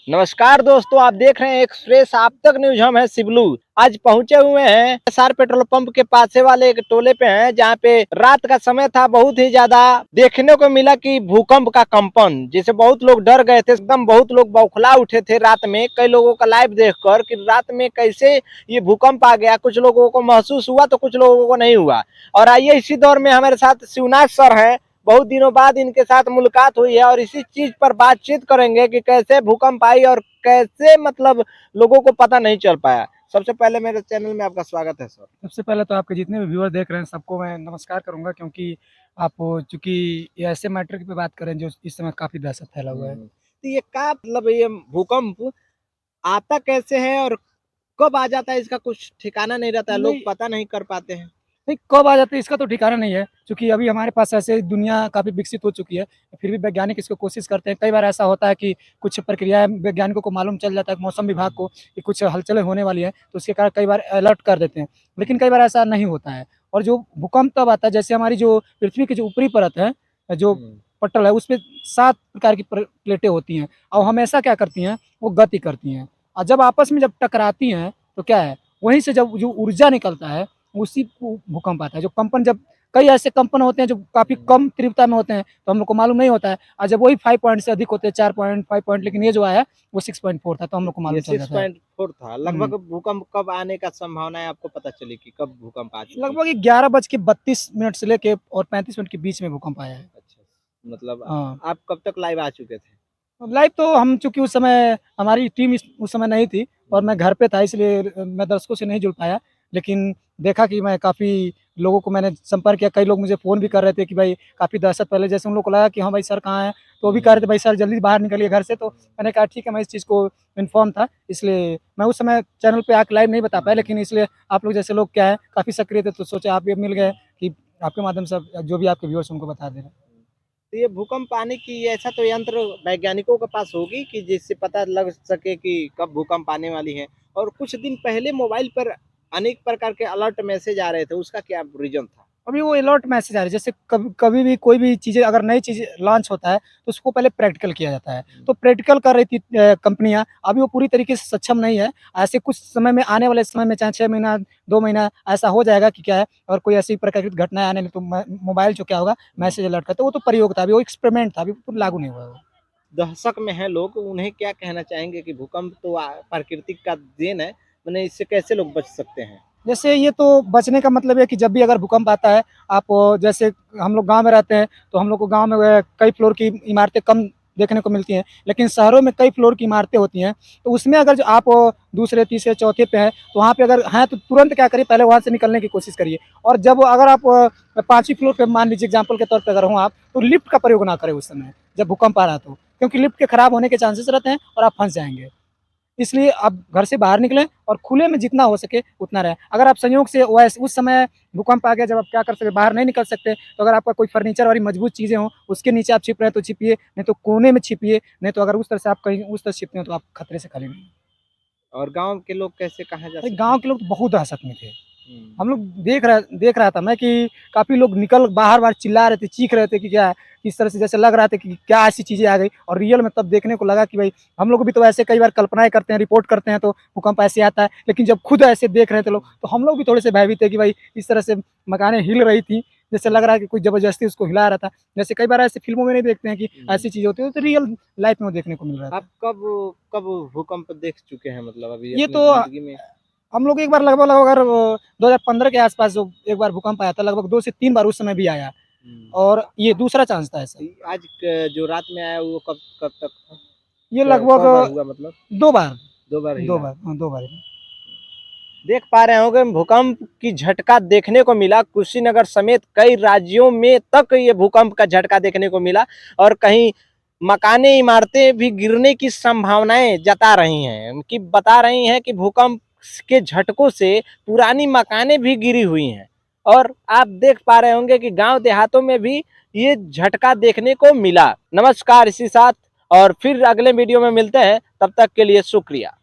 नमस्कार दोस्तों, आप देख रहे हैं एक्सप्रेस आप तक न्यूज। हम हैं शिवलू। आज पहुंचे हुए हैं एसआर पेट्रोल पंप के पास वाले एक टोले पे हैं, जहां पे रात का समय था। बहुत ही ज्यादा देखने को मिला कि भूकंप का कंपन, जिसे बहुत लोग डर गए थे, एकदम बहुत लोग बौखला उठे थे रात में। कई लोगों का लाइव देखकर कि रात में कैसे ये भूकंप आ गया। कुछ लोगों को महसूस हुआ तो कुछ लोगों को नहीं हुआ। और आइए इसी दौर में हमारे साथ शिवनाथ सर हैं। बहुत दिनों बाद इनके साथ मुलाकात हुई है और इसी चीज पर बातचीत करेंगे कि कैसे भूकंप आई और कैसे मतलब लोगों को पता नहीं चल पाया। सबसे पहले मेरे चैनल में आपका स्वागत है सर। सबसे पहले तो आपके जितने भी व्यूअर देख रहे हैं सबको मैं नमस्कार करूंगा, क्योंकि आप चूंकि ये ऐसे मैटर पे बात करें जो इस समय काफी दहशत फैला हुआ है। तो ये का मतलब ये भूकंप आता कैसे है और कब आ जाता है, इसका कुछ ठिकाना नहीं रहता है, लोग नहीं पता नहीं कर पाते हैं। नहीं, कब आ जाते हैं इसका तो ठिकाना नहीं है, क्योंकि अभी हमारे पास ऐसे दुनिया काफी विकसित हो चुकी है। फिर भी वैज्ञानिक इसको कोशिश करते हैं। कई बार ऐसा होता है कि कुछ प्रक्रियाएं वैज्ञानिकों को मालूम चल जाता है, मौसम विभाग को, कि कुछ हलचलें होने वाली है, तो उसके कारण कई बार अलर्ट कर देते हैं। लेकिन कई बार ऐसा नहीं होता है। और जो भूकंप तब आता है, जैसे हमारी जो पृथ्वी की जो ऊपरी परत है, जो पटल है, उसपे 7 प्रकार की प्लेटें होती हैं, और हमेशा क्या करती हैं, वो गति करती हैं। और जब आपस में जब टकराती हैं तो क्या है, वहीं से जब जो ऊर्जा निकलता है, उसी को भूकंप आता है। जो कंपन, जब कई ऐसे कंपन होते हैं जो काफी कम तीव्रता में होते हैं, तो हम लोग को मालूम नहीं होता है। और जब वही 5 पॉइंट से अधिक होते हैं, 4 पॉइंट, 5 पॉइंट, लेकिन ये जो आया वो 6.4 था, तो हम लोग को ये मालूम चल सिक्स जाता है। पॉइंट फोर था। हम्म। लगभग भूकंप कब आने का संभावना है, आपको पता चली कि कब भूकंप आ चुकी। लगभग 11:32 से लेके और 35 मिनट के बीच में भूकंप आया है। अच्छा, मतलब हाँ, आप कब तक लाइव आ चुके थे। लाइव तो हम, चूंकि उस समय हमारी टीम उस समय नहीं थी और मैं घर पे था, इसलिए मैं दर्शकों से नहीं जुड़ पाया। लेकिन देखा कि मैं काफ़ी लोगों को मैंने संपर्क किया। कई लोग मुझे फ़ोन भी कर रहे थे कि भाई काफ़ी दहशत पहले, जैसे उन लोग को लगा कि हाँ भाई सर कहाँ हैं, तो वो भी कह रहे थे भाई सर जल्दी बाहर निकलिए घर से। तो मैंने कहा ठीक है, मैं इस चीज़ को इन्फॉर्म था, इसलिए मैं उस समय चैनल पे आके लाइव नहीं बता पाया। लेकिन इसलिए आप लोग जैसे लोग क्या है काफ़ी सक्रिय थे, तो सोचे आप भी मिल गए कि आपके माध्यम से जो भी आपके व्यूअर्स उनको बता दे रहे हैं। तो ये भूकंप आने की ऐसा तो यंत्र वैज्ञानिकों के पास होगी कि जिससे पता लग सके कि कब भूकंप आने वाली है। और कुछ दिन पहले मोबाइल पर अनेक प्रकार के अलर्ट मैसेज आ रहे थे, उसका क्या रीजन था। अभी वो अलर्ट मैसेज आ रही है, जैसे कभी कभी भी कोई भी चीज़ें, अगर नई चीज़ लॉन्च होता है तो उसको पहले प्रैक्टिकल किया जाता है। तो प्रैक्टिकल कर रही थी कंपनियां, अभी वो पूरी तरीके से सक्षम नहीं है। ऐसे कुछ समय में, आने वाले समय में, चाहे 6 महीना, 2 महीना ऐसा हो जाएगा कि क्या है, और कोई ऐसी प्राकृतिक घटनाएं आने लगी तो मोबाइल जो क्या होगा, मैसेज अलर्ट करता है। वो तो प्रयोग था, अभी वो एक्सपेरिमेंट था, अभी पूरा लागू नहीं हुआ है वो। दहशत में है लोग, उन्हें क्या कहना चाहेंगे कि भूकंप तो प्राकृतिक का देन है, मैंने इससे कैसे लोग बच सकते हैं। जैसे ये तो बचने का मतलब है कि जब भी अगर भूकंप आता है, आप जैसे हम लोग गांव में रहते हैं, तो हम लोग को गांव में कई फ्लोर की इमारतें कम देखने को मिलती हैं, लेकिन शहरों में कई फ्लोर की इमारतें होती हैं। तो उसमें अगर जो आप दूसरे, तीसरे, चौथे पे हैं, तो वहाँ पे अगर हैं तो तुरंत क्या करिए, पहले वहाँ से निकलने की कोशिश करिए। और जब अगर आप 5वीं फ्लोर पे, मान लीजिए एग्जाम्पल के तौर पर अगर हो आप, तो लिफ्ट का प्रयोग ना करें उस समय जब भूकंप आ रहा है, तो क्योंकि लिफ्ट के खराब होने के चांसेस रहते हैं और आप फंस जाएंगे। इसलिए आप घर से बाहर निकलें और खुले में जितना हो सके उतना रहें। अगर आप संयोग से वैसे उस समय भूकंप आ गया जब आप क्या कर सकते, बाहर नहीं निकल सकते, तो अगर आपका कोई फर्नीचर वाली मजबूत चीज़ें हों, उसके नीचे आप छिप रहे हैं तो छिपिए, नहीं तो कोने में छिपिए। नहीं तो अगर उस तरह से आप कहीं उस तरह छिपते हैं तो आप खतरे से खाली नहीं। और गांव के लोग कैसे कहाँ जा अरे सकते गाँव हैं। के लोग तो बहुत दहशत में थे। हम्म। हम लोग देख रहा था मैं कि काफ़ी लोग निकल बाहर-बाहर चिल्ला रहे थे, चीख रहे थे कि क्या है, इस तरह से जैसे लग रहा था कि क्या ऐसी चीज़ें आ गई। और रियल में तब देखने को लगा कि भाई हम लोग भी तो ऐसे कई बार कल्पनाएँ करते हैं, रिपोर्ट करते हैं तो भूकंप ऐसे आता है, लेकिन जब खुद ऐसे देख रहे थे लोग, तो हम लोग भी थोड़े से भयभीत थे कि भाई इस तरह से मकानें हिल रही थी, जैसे लग रहा है कि कोई ज़बरदस्ती उसको हिला रहा था। जैसे कई बार ऐसे फ़िल्मों में नहीं देखते हैं कि ऐसी चीज़ें होती हैं, तो रियल लाइफ़ में वो देखने को मिल रहा आप था। कब कब भूकंप देख चुके हैं, मतलब अभी ये अपनी तो जिंदगी में। हम लोग एक बार लगभग अगर 2015 के आसपास जो एक बार भूकंप आया था, लगभग 2 से 3 बार उस समय भी आया। हम्म। और ये दूसरा चांस था ऐसा। आज जो रात में आया वो कब कब तक था। ये लगभग कौ बार हुआ मतलब। 2 बार, दो बार 2 हिला। बार, हाँ, 2 बार। देख पा रहे होंगे, भूकंप की झटका देखने को मिला। कुशीनगर समेत कई राज्यों में तक ये भूकंप का झटका देखने को मिला। और कहीं मकाने, इमारतें भी गिरने की संभावनाएं जता रही हैं, कि बता रही हैं कि भूकंप के झटकों से पुरानी मकानें भी गिरी हुई हैं। और आप देख पा रहे होंगे कि गांव देहातों में भी ये झटका देखने को मिला। नमस्कार, इसी साथ और फिर अगले वीडियो में मिलते हैं, तब तक के लिए शुक्रिया।